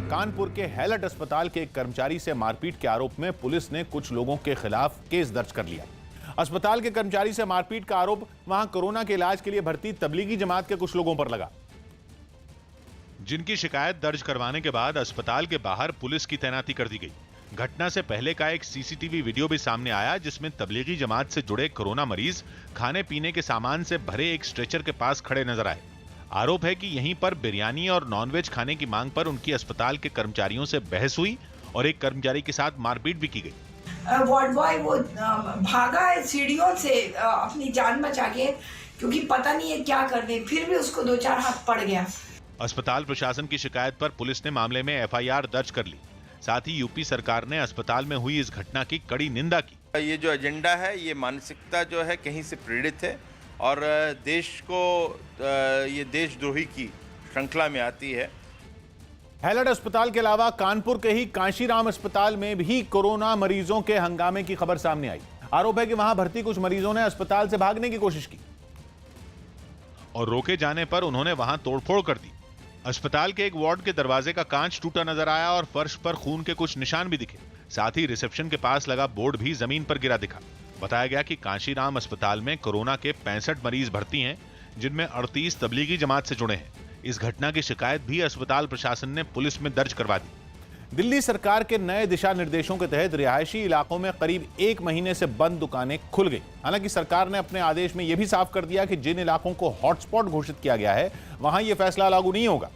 कानपुर के हैलट अस्पताल के एक कर्मचारी से मारपीट के आरोप में पुलिस ने कुछ लोगों के खिलाफ केस दर्ज कर लिया। अस्पताल के कर्मचारी से मारपीट का आरोप वहां कोरोना के इलाज के लिए भर्ती तबलीगी जमात के कुछ लोगों पर लगा, जिनकी शिकायत दर्ज करवाने के बाद अस्पताल के बाहर पुलिस की तैनाती कर दी गई। घटना से पहले का एक सीसीटीवी वीडियो भी सामने आया, जिसमें तबलीगी जमात से जुड़े कोरोना मरीज खाने पीने के सामान से भरे एक स्ट्रेचर के पास खड़े नजर आए। आरोप है कि यहीं पर बिरयानी और नॉनवेज खाने की मांग पर उनकी अस्पताल के कर्मचारियों से बहस हुई और एक कर्मचारी के साथ मारपीट भी की गई। वार्ड बॉय वो भागा है सीढ़ियों से अपनी जान बचा के, क्योंकि पता नहीं है क्या करने, फिर भी उसको 2-4 हाथ पड़ गया। अस्पताल प्रशासन की शिकायत पर पुलिस ने मामले में एफआईआर दर्ज कर ली। साथ ही यूपी सरकार ने अस्पताल में हुई इस घटना की कड़ी निंदा की। ये जो एजेंडा है, ये मानसिकता जो है कहीं से प्रेरित है और देश को ये देशद्रोही की श्रृंखला में आती है। हैलट अस्पताल के अलावा कानपुर के ही कांशीराम अस्पताल में भी कोरोना मरीजों के हंगामे की खबर सामने आई। आरोप है कि वहां भर्ती कुछ मरीजों ने अस्पताल से भागने की कोशिश की और रोके जाने पर उन्होंने वहां तोड़फोड़ कर दी। अस्पताल के एक वार्ड के दरवाजे का कांच टूटा नजर आया और फर्श पर खून के कुछ निशान भी दिखे। साथ ही रिसेप्शन के पास लगा बोर्ड भी जमीन पर गिरा दिखा। बताया गया कि कांशीराम अस्पताल में कोरोना के 65 मरीज भर्ती हैं, जिनमें 38 तबलीगी जमात से जुड़े हैं। इस घटना की शिकायत भी अस्पताल प्रशासन ने पुलिस में दर्ज करवा दी। दिल्ली सरकार के नए दिशा निर्देशों के तहत रिहायशी इलाकों में करीब 1 महीने से बंद दुकानें खुल गई। हालांकि सरकार ने अपने आदेश में यह भी साफ कर दिया कि जिन इलाकों को हॉटस्पॉट घोषित किया गया है वहां यह फैसला लागू नहीं होगा।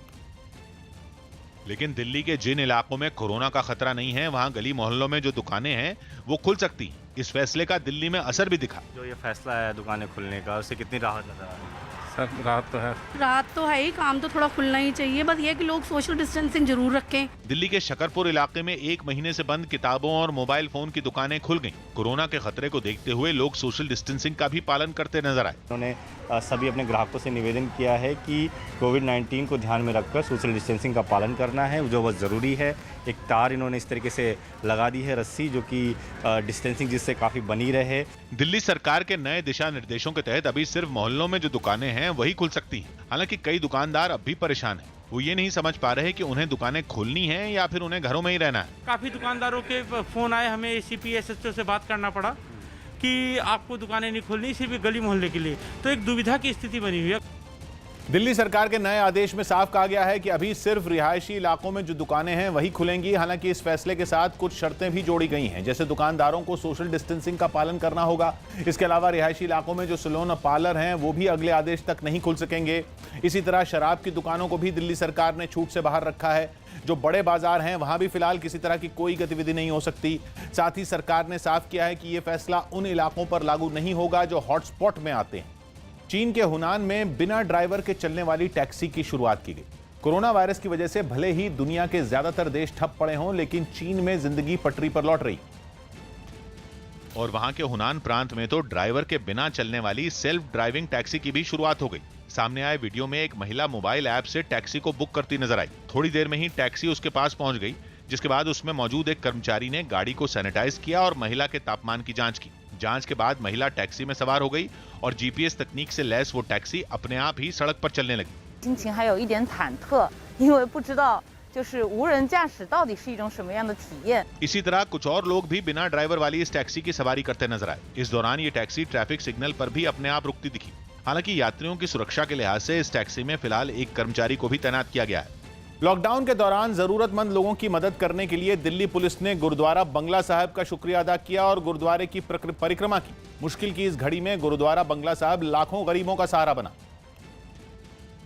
लेकिन दिल्ली के जिन इलाकों में कोरोना का खतरा नहीं है, वहां गली मोहल्लों में जो दुकानें हैं वो खुल सकती हैं। इस फैसले का दिल्ली में असर भी दिखा। जो ये फैसला है दुकानें खुलने का, उससे कितनी राहत नजर आ रही है? सर राहत तो है ही, काम तो थोड़ा खुलना ही चाहिए, बस ये कि लोग सोशल डिस्टेंसिंग जरूर रखें। दिल्ली के शकरपुर इलाके में 1 महीने से बंद किताबों और मोबाइल फोन की दुकानें खुल गईं। कोरोना के खतरे को देखते हुए लोग सोशल डिस्टेंसिंग का भी पालन करते नजर आए। उन्होंने सभी अपने ग्राहकों से निवेदन किया है कि कोविड-19 को ध्यान में रखकर सोशल डिस्टेंसिंग का पालन करना है, जो बहुत ज़रूरी है। एक तार इन्होंने इस तरीके से लगा दी है, रस्सी, जो कि डिस्टेंसिंग जिससे काफ़ी बनी रहे। दिल्ली सरकार के नए दिशा निर्देशों के तहत अभी सिर्फ मोहल्लों में जो दुकानें हैं वही खुल सकती हैं। हालांकि कई दुकानदार अब भी परेशान हैं। वो ये नहीं समझ पा रहे कि उन्हें दुकानें खोलनी है या फिर उन्हें घरों में ही रहना है। काफ़ी दुकानदारों के फ़ोन आए, हमें एसीपी एसएचओ से बात करना पड़ा कि आपको दुकानें नहीं खोलनी, सिर्फ गली मोहल्ले के लिए। तो एक दुविधा की स्थिति बनी हुई है। दिल्ली सरकार के नए आदेश में साफ कहा गया है कि अभी सिर्फ रिहायशी इलाकों में जो दुकानें हैं वही खुलेंगी। हालांकि इस फैसले के साथ कुछ शर्तें भी जोड़ी गई हैं, जैसे दुकानदारों को सोशल डिस्टेंसिंग का पालन करना होगा। इसके अलावा रिहायशी इलाकों में जो सैलून और पार्लर हैं वो भी अगले आदेश तक नहीं खुल सकेंगे। इसी तरह शराब की दुकानों को भी दिल्ली सरकार ने छूट से बाहर रखा है। जो बड़े बाजार हैं वहां भी फिलहाल किसी तरह की कोई गतिविधि नहीं हो सकती। साथ ही सरकार ने साफ किया है कि यह फैसला उन इलाकों पर लागू नहीं होगा जो हॉटस्पॉट में आते हैं। चीन के हुनान में बिना ड्राइवर के चलने वाली टैक्सी की शुरुआत की गई। कोरोना वायरस की वजह से भले ही दुनिया के ज्यादातर देश ठप पड़े हों, लेकिन चीन में जिंदगी पटरी पर लौट रही। और वहां के हुनान प्रांत में तो ड्राइवर के बिना चलने वाली सेल्फ ड्राइविंग टैक्सी की भी शुरुआत हो गई। सामने आए वीडियो में एक महिला मोबाइल ऐप से टैक्सी को बुक करती नजर आई। थोड़ी देर में ही टैक्सी उसके पास पहुंच गई, जिसके बाद उसमें मौजूद एक कर्मचारी ने गाड़ी को सैनिटाइज किया और महिला के तापमान की जांच की। जांच के बाद महिला टैक्सी में सवार हो गई और जीपीएस तकनीक से लैस वो टैक्सी अपने आप ही सड़क पर चलने लगी। 心情还有一点忐忑，因为不知道就是无人驾驶到底是一种什么样的体验。 इसी तरह कुछ और लोग भी बिना ड्राइवर वाली इस टैक्सी की सवारी करते नजर आए। इस दौरान ये टैक्सी ट्रैफिक सिग्नल पर भी अपने आप रुकती दिखी। हालांकि यात्रियों की सुरक्षा के लिहाज से इस टैक्सी में फिलहाल एक कर्मचारी को भी तैनात किया गया है। लॉकडाउन के दौरान जरूरतमंद लोगों की मदद करने के लिए दिल्ली पुलिस ने गुरुद्वारा बंगला साहिब का शुक्रिया अदा किया और गुरुद्वारे की परिक्रमा की। मुश्किल की इस घड़ी में गुरुद्वारा बंगला साहिब लाखों गरीबों का सहारा बना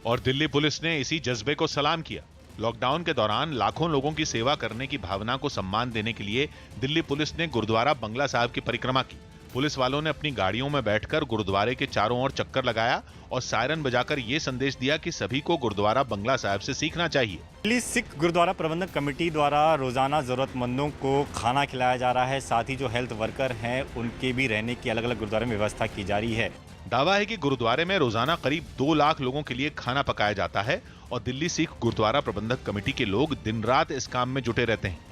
और दिल्ली पुलिस ने इसी जज्बे को सलाम किया। लॉकडाउन के दौरान लाखों लोगों की सेवा करने की भावना को सम्मान देने के लिए दिल्ली पुलिस ने गुरुद्वारा बंगला साहिब की परिक्रमा की। पुलिस वालों ने अपनी गाड़ियों में बैठकर गुरुद्वारे के चारों ओर चक्कर लगाया और सायरन बजाकर यह संदेश दिया कि सभी को गुरुद्वारा बंगला साहिब से सीखना चाहिए। दिल्ली सिख गुरुद्वारा प्रबंधक कमेटी द्वारा रोजाना जरूरतमंदों को खाना खिलाया जा रहा है। साथ ही जो हेल्थ वर्कर हैं उनके भी रहने की अलग अलग गुरुद्वारे में व्यवस्था की जा रही है। दावा है कि गुरुद्वारे में रोजाना करीब 2 लाख लोगों के लिए खाना पकाया जाता है और दिल्ली सिख गुरुद्वारा प्रबंधक कमेटी के लोग दिन रात इस काम में जुटे रहते हैं।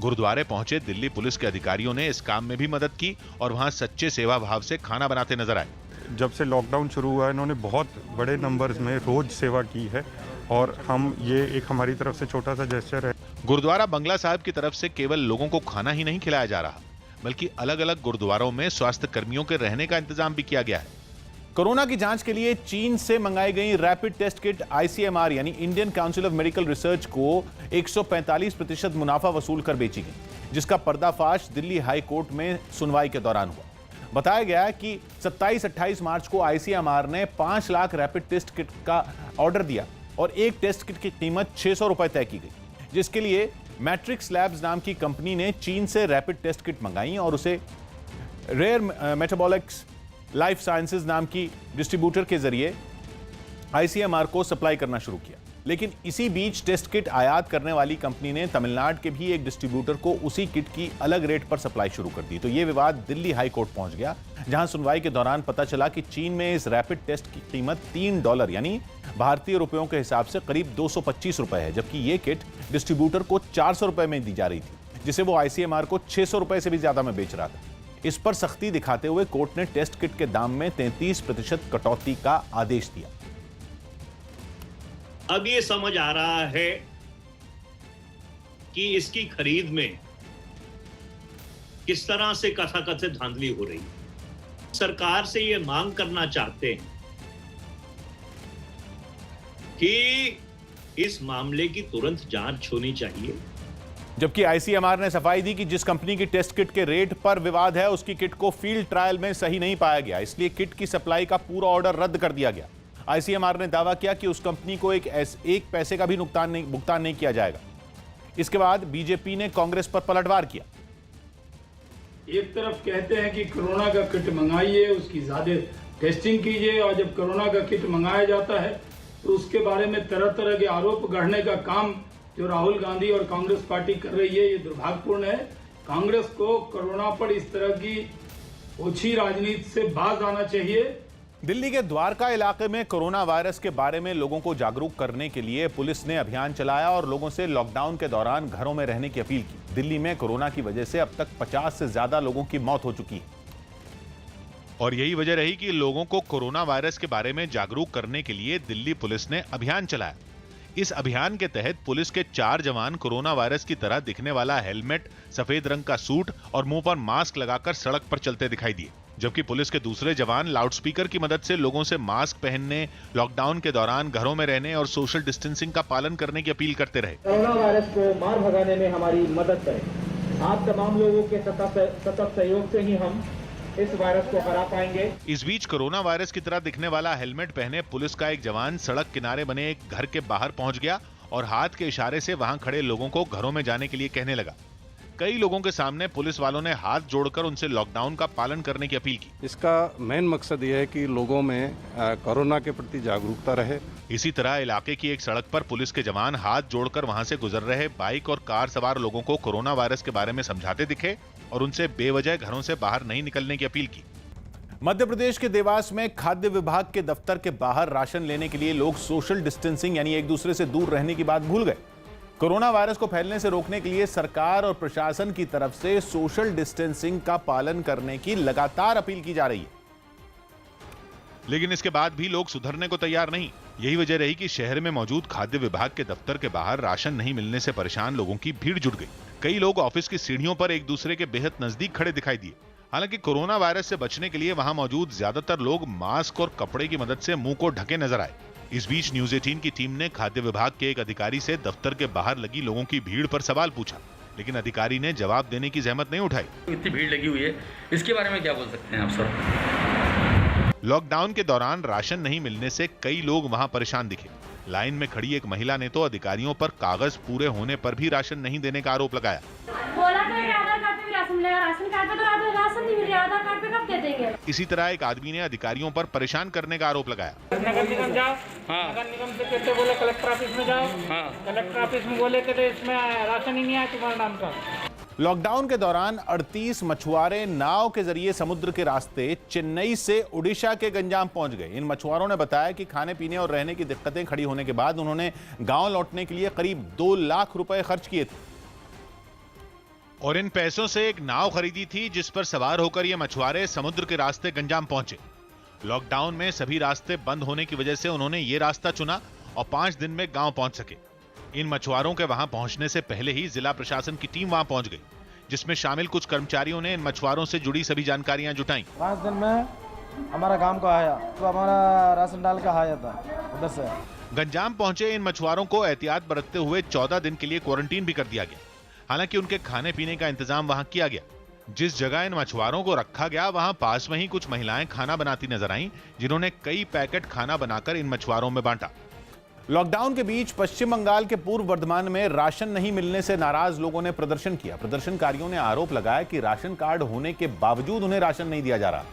गुरुद्वारे पहुंचे दिल्ली पुलिस के अधिकारियों ने इस काम में भी मदद की और वहां सच्चे सेवा भाव से खाना बनाते नजर आए। जब से लॉकडाउन शुरू हुआ है इन्होंने बहुत बड़े नंबर्स में रोज सेवा की है और हम ये एक हमारी तरफ से छोटा सा जेस्चर है। गुरुद्वारा बंगला साहिब की तरफ से केवल लोगों को खाना ही नहीं खिलाया जा रहा, बल्कि अलग अलग गुरुद्वारों में स्वास्थ्य कर्मियों के रहने का इंतजाम भी किया गया है। कोरोना की जांच के लिए चीन से मंगाई गई रैपिड टेस्ट किट ICMR यानी Indian council of medical research को 145% मुनाफा वसूल कर बेची गई, जिसका पर्दाफाश दिल्ली हाई कोर्ट में सुनवाई के दौरान हुआ। बताया गया है कि 27-28 मार्च को ICMR ने 5 लाख रैपिड टेस्ट किट का ऑर्डर दिया और एक टेस्ट किट की कीमत 600 रुपए तय की गई, जिसके लिए मैट्रिक्स लैब्स नाम की कंपनी ने चीन से रैपिड टेस्ट किट मंगाई और उसे रेयर मेटाबॉलिक्स लाइफ साइंसेज नाम की डिस्ट्रीब्यूटर के जरिए ICMR को सप्लाई करना शुरू किया। लेकिन इसी बीच टेस्ट किट आयात करने वाली कंपनी ने तमिलनाडु के भी एक डिस्ट्रीब्यूटर को उसी किट की अलग रेट पर सप्लाई शुरू कर दी। तो यह विवाद दिल्ली हाई कोर्ट पहुंच गया, जहां सुनवाई के दौरान पता चला कि चीन में इस रैपिड टेस्ट की कीमत $3 यानी भारतीय रुपयों के हिसाब से करीब 225 रुपए है, जबकि यह किट डिस्ट्रीब्यूटर को 400 रुपए में दी जा रही थी, जिसे वो ICMR को 600 रुपए से भी ज्यादा में बेच रहा था। इस पर सख्ती दिखाते हुए कोर्ट ने टेस्ट किट के दाम में 33% कटौती का आदेश दिया। अब ये समझ आ रहा है कि इसकी खरीद में किस तरह से कथाकथित धांधली हो रही है। सरकार से ये मांग करना चाहते हैं कि इस मामले की तुरंत जांच होनी चाहिए। जबकि ICMR ने सफाई दी कि जिस कंपनी की टेस्ट किट के रेट पर विवाद है, उसकी किट को फील्ड ट्रायल में सही नहीं पाया गया, इसलिए किट की सप्लाई का पूरा ऑर्डर रद्द कर दिया गया। ICMR ने दावा किया कि उस कंपनी को एक पैसे का भी भुगतान नहीं किया जाएगा। इसके बाद बीजेपी ने कांग्रेस पर पलटवार किया। एक तरफ कहते हैं कि कोरोना का किट मंगाइए, उसकी ज्यादा टेस्टिंग कीजिए, और जब कोरोना का किट मंगाया जाता है तो उसके बारे में तरह तरह के आरोप गढ़ने का काम जो राहुल गांधी और कांग्रेस पार्टी कर रही है, ये दुर्भाग्यपूर्ण है। कांग्रेस को कोरोना पर इस तरह की ओछी राजनीति से बाज आना चाहिए। दिल्ली के द्वारका इलाके में कोरोना वायरस के बारे में लोगों को जागरूक करने के लिए पुलिस ने अभियान चलाया और लोगों से लॉकडाउन के दौरान घरों में रहने की अपील की। दिल्ली में कोरोना की वजह से अब तक 50 से ज्यादा लोगों की मौत हो चुकी है और यही वजह रही कि लोगों को कोरोना वायरस के बारे में जागरूक करने के लिए दिल्ली पुलिस ने अभियान चलाया। इस अभियान के तहत पुलिस के 4 जवान कोरोना वायरस की तरह दिखने वाला हेलमेट, सफेद रंग का सूट और मुंह पर मास्क लगाकर सड़क पर चलते दिखाई दिए, जबकि पुलिस के दूसरे जवान लाउडस्पीकर की मदद से लोगों से मास्क पहनने, लॉकडाउन के दौरान घरों में रहने और सोशल डिस्टेंसिंग का पालन करने की अपील करते रहे। कोरोना वायरस को मार भगाने में हमारी मदद करें। आप तमाम लोगों के सतत सहयोग से ही हम इस वायरस को हरा पाएंगे। इस बीच कोरोना वायरस की तरह दिखने वाला हेलमेट पहने पुलिस का एक जवान सड़क किनारे बने एक घर के बाहर पहुंच गया और हाथ के इशारे से वहां खड़े लोगों को घरों में जाने के लिए कहने लगा। कई लोगों के सामने पुलिस वालों ने हाथ जोड़कर उनसे लॉकडाउन का पालन करने की अपील की। इसका मेन मकसद ये है कि लोगों में कोरोना के प्रति जागरूकता रहे। इसी तरह इलाके की एक सड़क पर पुलिस के जवान हाथ जोड़कर वहां से गुजर रहे बाइक और कार सवार लोगों को कोरोना वायरस के बारे में समझाते दिखे और उनसे बेवजह घरों से बाहर नहीं निकलने की अपील की। मध्य प्रदेश के देवास में खाद्य विभाग के दफ्तर के बाहर राशन लेने के लिए लोग सोशल डिस्टेंसिंग यानी एक दूसरे से दूर रहने की बात भूल गए। कोरोना वायरस को फैलने से रोकने के लिए सरकार और प्रशासन की तरफ से सोशल डिस्टेंसिंग का पालन करने की लगातार अपील की जा रही है, लेकिन इसके बाद भी लोग सुधरने को तैयार नहीं। यही वजह रही कि शहर में मौजूद खाद्य विभाग के दफ्तर के बाहर राशन नहीं मिलने से परेशान लोगों की भीड़ जुट गई। कई लोग ऑफिस की सीढ़ियों पर एक दूसरे के बेहद नजदीक खड़े दिखाई दिए। हालांकि कोरोना वायरस से बचने के लिए वहां मौजूद ज्यादातर लोग मास्क और कपड़े की मदद से मुंह को ढके नजर आए। इस बीच न्यूज 18 की टीम ने खाद्य विभाग के एक अधिकारी से दफ्तर के बाहर लगी लोगों की भीड़ पर सवाल पूछा, लेकिन अधिकारी ने जवाब देने की जहमत नहीं उठाई। इतनी भीड़ लगी हुई है, इसके बारे में क्या बोल सकते हैं आप सर? लॉकडाउन के दौरान राशन नहीं मिलने से कई लोग वहां परेशान दिखे। लाइन में खड़ी एक महिला ने तो अधिकारियों पर कागज पूरे होने पर भी राशन नहीं देने का आरोप लगाया। बोला तो आधार कार्ड पे भी राशन मिलेगा, राशन कार्ड पे तो राशन नहीं मिल रहा, आधार कार्ड पे कब दे देंगे? इसी तरह एक आदमी ने अधिकारियों पर परेशान करने का आरोप लगाया। नगर निगम जाओ, नगर निगम से कहते बोले कलेक्टर ऑफिस में जाओ, कलेक्टर ऑफिस में बोले कहते इसमें राशन ही नहीं आया तुम्हारे नाम का। लॉकडाउन के दौरान 38 मछुआरे नाव के जरिए समुद्र के रास्ते चेन्नई से ओडिशा के गंजाम पहुंच गए। इन मछुआरों ने बताया कि खाने पीने और रहने की दिक्कतें खड़ी होने के बाद उन्होंने गांव लौटने के लिए करीब 2 लाख रुपए खर्च किए थे और इन पैसों से एक नाव खरीदी थी जिस पर सवार होकर ये मछुआरे समुद्र के रास्ते गंजाम पहुंचे। लॉकडाउन में सभी रास्ते बंद होने की वजह से उन्होंने ये रास्ता चुना और 5 दिन में गांव पहुंच सके। इन मछुआरों के वहां पहुंचने से पहले ही जिला प्रशासन की टीम वहां पहुंच गई, जिसमें शामिल कुछ कर्मचारियों ने इन मछुआरों से जुड़ी सभी जानकारियां जुटाई। 5 दिन में हमारा गांव को आया तो हमारा राशन डाल का आया था उधर से। गंजाम पहुंचे इन मछुआरों को एहतियात बरतते हुए 14 दिन के लिए क्वारंटीन भी कर दिया गया। हालांकि उनके खाने पीने का इंतजाम वहां किया गया। जिस जगह इन मछुआरों को रखा गया वहां पास में ही कुछ महिलाएं खाना बनाती नजर आईं, जिन्होंने कई पैकेट खाना बनाकर इन मछुआरों में बांटा। लॉकडाउन के बीच पश्चिम बंगाल के पूर्व वर्धमान में राशन नहीं मिलने से नाराज लोगों ने प्रदर्शन किया। प्रदर्शनकारियों ने आरोप लगाया कि राशन कार्ड होने के बावजूद उन्हें राशन नहीं दिया जा रहा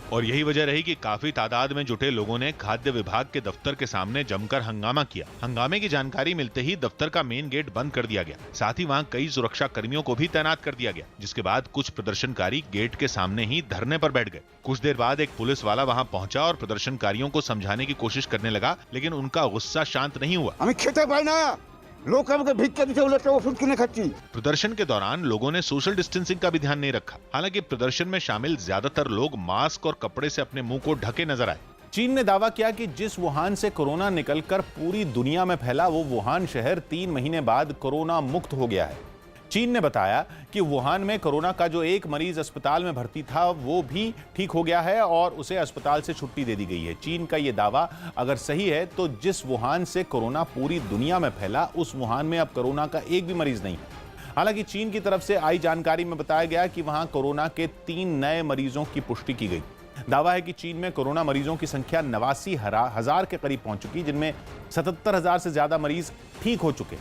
और यही वजह रही कि काफी तादाद में जुटे लोगों ने खाद्य विभाग के दफ्तर के सामने जमकर हंगामा किया। हंगामे की जानकारी मिलते ही दफ्तर का मेन गेट बंद कर दिया गया। साथ ही वहां कई सुरक्षा कर्मियों को भी तैनात कर दिया गया, जिसके बाद कुछ प्रदर्शनकारी गेट के सामने ही धरने पर बैठ गए। कुछ देर बाद एक पुलिस वाला वहां पहुंचा और प्रदर्शनकारियों को समझाने की कोशिश करने लगा, लेकिन उनका गुस्सा शांत नहीं हुआ। प्रदर्शन के दौरान लोगों ने सोशल डिस्टेंसिंग का भी ध्यान नहीं रखा। हालांकि प्रदर्शन में शामिल ज्यादातर लोग मास्क और कपड़े से अपने मुंह को ढके नजर आए। चीन ने दावा किया कि जिस वुहान से कोरोना निकलकर पूरी दुनिया में फैला, वो वुहान शहर 3 महीने बाद कोरोना मुक्त हो गया है। चीन ने बताया कि वुहान में कोरोना का जो एक मरीज अस्पताल में भर्ती था वो भी ठीक हो गया है और उसे अस्पताल से छुट्टी दे दी गई है। चीन का ये दावा अगर सही है तो जिस वुहान से कोरोना पूरी दुनिया में फैला, उस वुहान में अब कोरोना का एक भी मरीज नहीं है। हालांकि चीन की तरफ से आई जानकारी में बताया गया कि वहां कोरोना के 3 नए मरीजों की पुष्टि की गई। दावा है कि चीन में कोरोना मरीजों की संख्या 89,000 के करीब पहुंच चुकी, जिनमें 77,000 से ज्यादा मरीज ठीक हो चुके।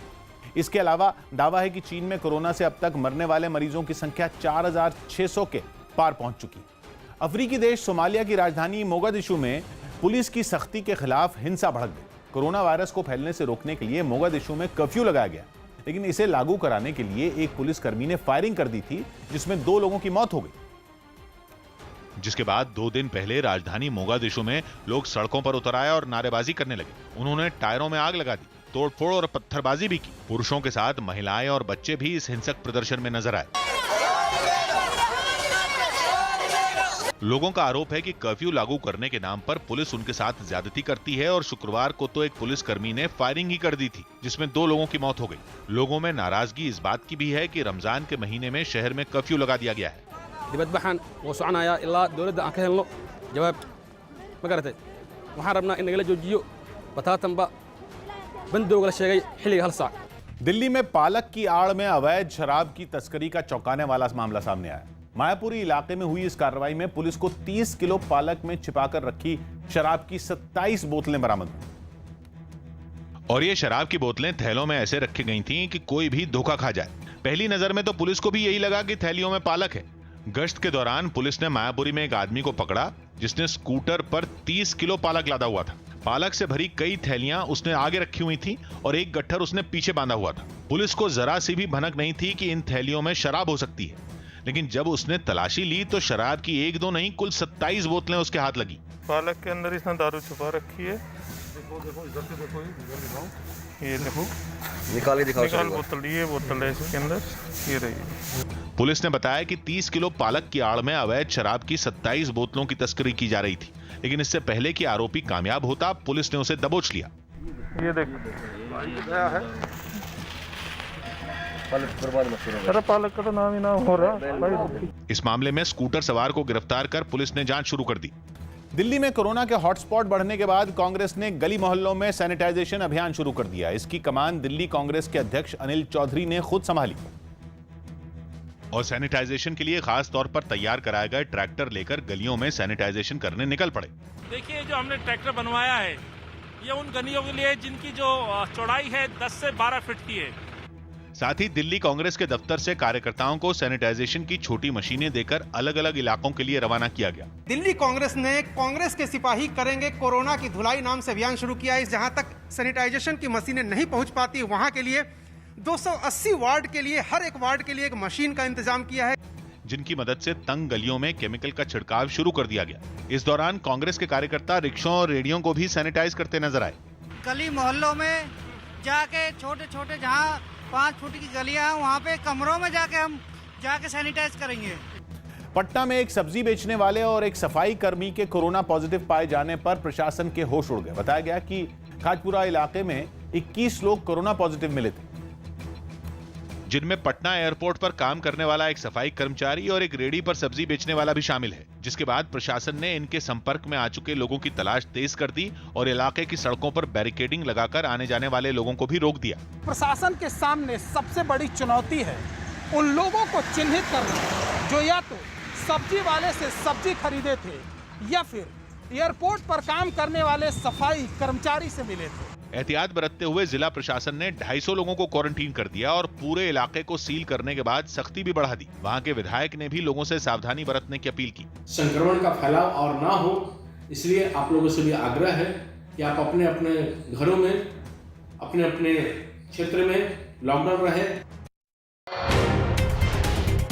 इसके अलावा दावा है कि चीन में कोरोना से अब तक मरने वाले मरीजों की संख्या 4,600 के पार पहुंच चुकी। अफ्रीकी देश सोमालिया की राजधानी मोगादिशु में पुलिस की सख्ती के खिलाफ हिंसा भड़क गई। कोरोना वायरस को फैलने से रोकने के लिए मोगादिशु में कर्फ्यू लगाया गया, लेकिन इसे लागू कराने के लिए एक पुलिसकर्मी ने फायरिंग कर दी थी, जिसमें 2 लोगों की मौत हो गई। जिसके बाद 2 दिन पहले राजधानी मोगादिशु में लोग सड़कों पर उतर आए और नारेबाजी करने लगे। उन्होंने टायरों में आग लगा दी, तोड़फोड़ और पत्थरबाजी भी की। पुरुषों के साथ महिलाएं और बच्चे भी इस हिंसक प्रदर्शन में नजर आए। लोगों का आरोप है कि कर्फ्यू लागू करने के नाम पर पुलिस उनके साथ ज्यादती करती है और शुक्रवार को तो एक पुलिसकर्मी ने फायरिंग ही कर दी थी, जिसमें 2 लोगों की मौत हो गई। लोगों में नाराजगी इस बात की भी है कि रमजान के महीने में शहर में कर्फ्यू लगा दिया गया है। dibadbaxan wuu soconayaa ilaa dawladda aan ka helno jawaab ma garatay waxaan rabnaa in nagala joojiyo bataatanba bandowga la sheegay xilliga 1 saac। Delhi में पालक की आड़ में अवैध शराब की तस्करी का चौंकाने वाला मामला सामने आया। मायापुरी इलाके में हुई इस कार्रवाई में पुलिस को 30 किलो पालक में छिपाकर रखी शराब की 27 बोतलें बरामद हुई। और ये शराब की बोतलें थैलों में ऐसे रखी गई थीं कि कोई भी धोखा खा जाए। पहली नजर में तो पुलिस को भी यही लगा कि थैलियों में पालक है। गश्त के दौरान पुलिस ने मायापुरी में एक आदमी को पकड़ा, जिसने स्कूटर पर 30 किलो पालक लादा हुआ था। पालक से भरी कई थैलियां उसने आगे रखी हुई थी और एक गट्ठर उसने पीछे बांधा हुआ था। पुलिस को जरा सी भी भनक नहीं थी कि इन थैलियों में शराब हो सकती है, लेकिन जब उसने तलाशी ली तो शराब की 1-2 नहीं, कुल 27 बोतलें उसके हाथ लगी। पालक के अंदर इसने दारू छुपा रखी है। देखो इधर से देखो, ये देखो निकाल बोतल, ये बोतल है इसके अंदर, ये रही। पुलिस ने बताया कि 30 किलो पालक की आड़ में अवैध शराब की 27 बोतलों की तस्करी की जा रही थी, लेकिन इससे पहले कि आरोपी कामयाब होता, पुलिस ने उसे दबोच लिया। ये देखो पालक का तो नाम ही ना हो रहा। इस मामले में स्कूटर सवार को गिरफ्तार कर पुलिस ने जांच शुरू कर दी। दिल्ली में कोरोना के हॉटस्पॉट बढ़ने के बाद कांग्रेस ने गली मोहल्लों में सैनिटाइजेशन अभियान शुरू कर दिया। इसकी कमान दिल्ली कांग्रेस के अध्यक्ष अनिल चौधरी ने खुद संभाली और सैनिटाइजेशन के लिए खास तौर पर तैयार कराए गए ट्रैक्टर लेकर गलियों में सैनिटाइजेशन करने निकल पड़े। देखिए, जो हमने ट्रैक्टर बनवाया है ये उन गलियों के लिए जिनकी जो चौड़ाई है 10 से 12 फीट की है। साथ ही दिल्ली कांग्रेस के दफ्तर से कार्यकर्ताओं को सैनिटाइजेशन की छोटी मशीनें देकर अलग अलग इलाकों के लिए रवाना किया गया। दिल्ली कांग्रेस ने कांग्रेस के सिपाही करेंगे कोरोना की धुलाई नाम से अभियान शुरू किया है। जहां तक सैनिटाइजेशन की मशीनें नहीं पहुंच पाती, वहां के लिए 280 वार्ड के लिए हर एक वार्ड के लिए एक मशीन का इंतजाम किया है, जिनकी मदद से तंग गलियों में केमिकल का छिड़काव शुरू कर दिया गया। इस दौरान कांग्रेस के कार्यकर्ता रिक्शों और रेडियो को भी सैनिटाइज करते नजर आए। गली मोहल्लों में जाके छोटे छोटे जहाँ 5 फुट की गलियां हैं वहाँ पे कमरों में जाके हम जाके सैनिटाइज करेंगे। पटना में एक सब्जी बेचने वाले और एक सफाई कर्मी के कोरोना पॉजिटिव पाए जाने पर प्रशासन के होश उड़ गए। बताया गया कि खाजपुरा इलाके में 21 लोग कोरोना पॉजिटिव मिले थे, जिनमें पटना एयरपोर्ट पर काम करने वाला एक सफाई कर्मचारी और एक रेहड़ी पर सब्जी बेचने वाला भी शामिल है, जिसके बाद प्रशासन ने इनके संपर्क में आ चुके लोगों की तलाश तेज कर दी और इलाके की सड़कों पर बैरिकेडिंग लगाकर आने जाने वाले लोगों को भी रोक दिया। प्रशासन के सामने सबसे बड़ी चुनौती है उन लोगों को चिन्हित करना जो या तो सब्जी वाले से सब्जी खरीदे थे या फिर एयरपोर्ट पर काम करने वाले सफाई कर्मचारी से मिले थे। एहतियात बरतते हुए जिला प्रशासन ने 250 लोगों को क्वारंटीन कर दिया और पूरे इलाके को सील करने के बाद सख्ती भी बढ़ा दी। वहां के विधायक ने भी लोगों से सावधानी बरतने की अपील की। संक्रमण का फैलाव और ना हो, इसलिए आप लोगों से भी आग्रह है कि आप अपने अपने घरों में, अपने अपने क्षेत्र में लॉकडाउन रहे।